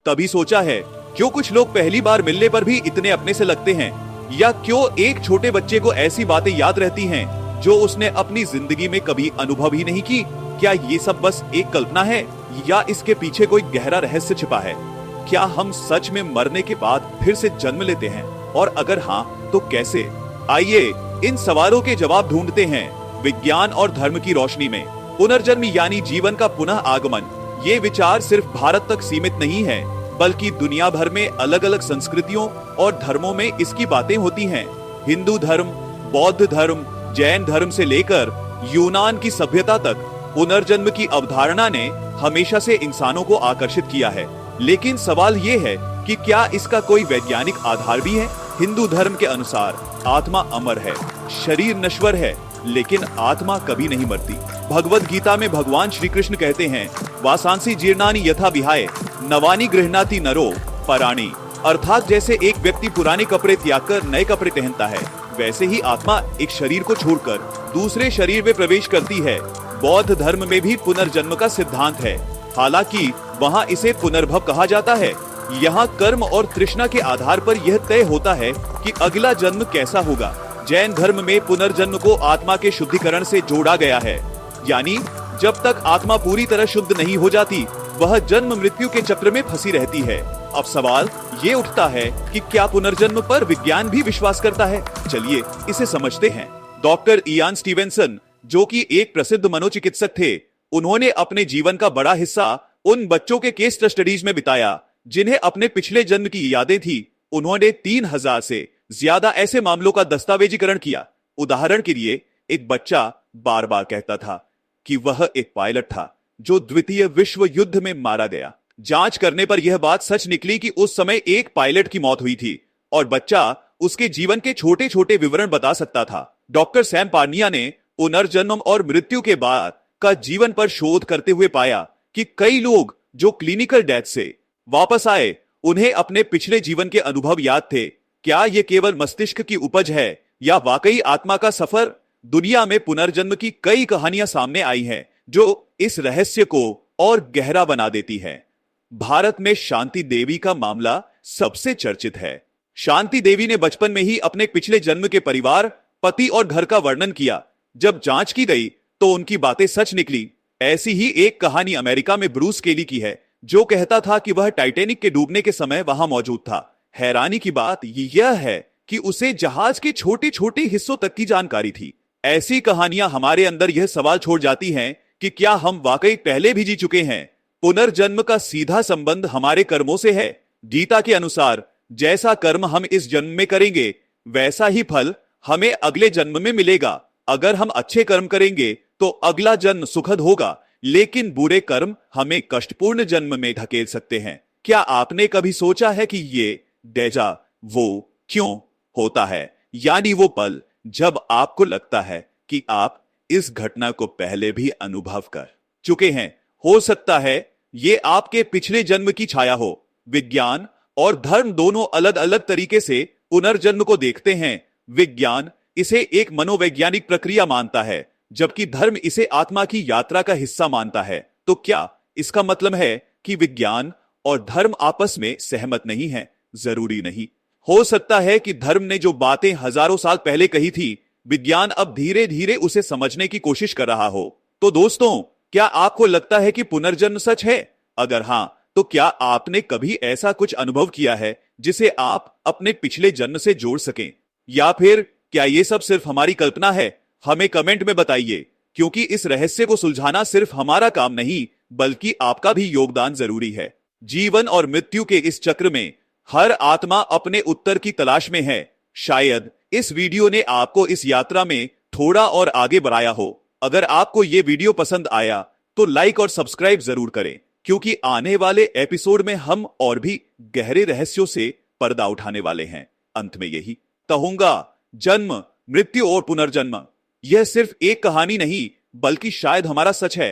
कभी सोचा है क्यों कुछ लोग पहली बार मिलने पर भी इतने अपने से लगते हैं, या क्यों एक छोटे बच्चे को ऐसी बातें याद रहती हैं जो उसने अपनी जिंदगी में कभी अनुभव ही नहीं की? क्या ये सब बस एक कल्पना है या इसके पीछे कोई गहरा रहस्य छिपा है? क्या हम सच में मरने के बाद फिर से जन्म लेते हैं, और अगर हाँ तो कैसे? आइए इन सवालों के जवाब ढूंढते हैं विज्ञान और धर्म की रोशनी में। पुनर्जन्म यानी जीवन का पुनः आगमन, ये विचार सिर्फ भारत तक सीमित नहीं है, बल्कि दुनिया भर में अलग अलग संस्कृतियों और धर्मों में इसकी बातें होती हैं। हिंदू धर्म, बौद्ध धर्म, जैन धर्म से लेकर यूनान की सभ्यता तक पुनर्जन्म की अवधारणा ने हमेशा से इंसानों को आकर्षित किया है। लेकिन सवाल ये है कि क्या इसका कोई वैज्ञानिक आधार भी है? हिंदू धर्म के अनुसार आत्मा अमर है, शरीर नश्वर है, लेकिन आत्मा कभी नहीं मरती। भगवद गीता में भगवान श्री कृष्ण कहते हैं, वासांसी जीर्णानि यथा विहाय नवानि गृह्णाति नरो पराणि। अर्थात जैसे एक व्यक्ति पुराने कपड़े त्याग कर नए कपड़े पहनता है, वैसे ही आत्मा एक शरीर को छोड़कर दूसरे शरीर में प्रवेश करती है। बौद्ध धर्म में भी पुनर्जन्म का सिद्धांत है, हालांकि वहाँ इसे पुनर्भव कहा जाता है। यहाँ कर्म और तृष्णा के आधार पर यह तय होता है कि अगला जन्म कैसा होगा। जैन धर्म में पुनर्जन्म को आत्मा के शुद्धिकरण से जोड़ा गया है, यानी जब तक आत्मा पूरी तरह शुद्ध नहीं हो जाती, वह जन्म मृत्यु के चक्र में फंसी रहती है। अब सवाल ये उठता है कि क्या पुनर्जन्म पर विज्ञान भी विश्वास करता है? चलिए इसे समझते हैं। डॉक्टर इयान स्टीवेंसन, जो कि एक प्रसिद्ध मनोचिकित्सक थे, उन्होंने अपने जीवन का बड़ा हिस्सा उन बच्चों के केस स्टडीज में बिताया जिन्हें अपने पिछले जन्म की यादें थी। उन्होंने 3000 से ज्यादा ऐसे मामलों का दस्तावेजीकरण किया। उदाहरण के लिए, एक बच्चा बार बार कहता था कि वह एक पायलट था जो द्वितीय विश्व युद्ध में मारा गया। जांच करने पर यह बात सच निकली कि उस समय एक पायलट की मौत हुई थी और बच्चा उसके जीवन के छोटे छोटे विवरण बता सकता था। डॉक्टर सैम पार्निया ने पुनर्जन्म और मृत्यु के बाद का जीवन पर शोध करते हुए पाया कि कई लोग जो क्लिनिकल डेथ से वापस आए, उन्हें अपने पिछले जीवन के अनुभव याद थे। क्या यह केवल मस्तिष्क की उपज है या वाकई आत्मा का सफर? दुनिया में पुनर्जन्म की कई कहानियां सामने आई हैं जो इस रहस्य को और गहरा बना देती है। भारत में शांति देवी का मामला सबसे चर्चित है। शांति देवी ने बचपन में ही अपने पिछले जन्म के परिवार, पति और घर का वर्णन किया। जब जांच की गई तो उनकी बातें सच निकली। ऐसी ही एक कहानी अमेरिका में ब्रूस केली की है, जो कहता था कि वह टाइटैनिक के डूबने के समय वहां मौजूद था। हैरानी की बात यह है कि उसे जहाज के छोटे छोटे हिस्सों तक की जानकारी थी। ऐसी कहानियां हमारे अंदर यह सवाल छोड़ जाती हैं कि क्या हम वाकई पहले भी जी चुके हैं? पुनर्जन्म का सीधा संबंध हमारे कर्मों से है। गीता के अनुसार जैसा कर्म हम इस जन्म में करेंगे, वैसा ही फल हमें अगले जन्म में मिलेगा। अगर हम अच्छे कर्म करेंगे तो अगला जन्म सुखद होगा, लेकिन बुरे कर्म हमें कष्टपूर्ण जन्म में धकेल सकते हैं। क्या आपने कभी सोचा है कि ये डेजा वो क्यों होता है? यानी वो पल जब आपको लगता है कि आप इस घटना को पहले भी अनुभव कर चुके हैं। हो सकता है ये आपके पिछले जन्म की छाया हो। विज्ञान और धर्म दोनों अलग अलग तरीके से पुनर्जन्म को देखते हैं। विज्ञान इसे एक मनोवैज्ञानिक प्रक्रिया मानता है, जबकि धर्म इसे आत्मा की यात्रा का हिस्सा मानता है। तो क्या इसका मतलब है कि विज्ञान और धर्म आपस में सहमत नहीं है? जरूरी नहीं। हो सकता है कि धर्म ने जो बातें हजारों साल पहले कही थी, विज्ञान अब धीरे धीरे उसे समझने की कोशिश कर रहा हो। तो दोस्तों, क्या आपको लगता है कि पुनर्जन्म सच है? अगर हां, तो क्या आपने कभी ऐसा कुछ अनुभव किया है जिसे आप अपने पिछले जन्म से जोड़ सकें? या फिर क्या ये सब सिर्फ हमारी कल्पना है? हमें कमेंट में बताइए, क्योंकि इस रहस्य को सुलझाना सिर्फ हमारा काम नहीं, बल्कि आपका भी योगदान जरूरी है। जीवन और मृत्यु के इस चक्र में हर आत्मा अपने उत्तर की तलाश में है। शायद इस वीडियो ने आपको इस यात्रा में थोड़ा और आगे बढ़ाया हो। अगर आपको ये वीडियो पसंद आया तो लाइक और सब्सक्राइब जरूर करें, क्योंकि आने वाले एपिसोड में हम और भी गहरे रहस्यों से पर्दा उठाने वाले हैं। अंत में यही कहूंगा, जन्म, मृत्यु और पुनर्जन्म यह सिर्फ एक कहानी नहीं, बल्कि शायद हमारा सच है।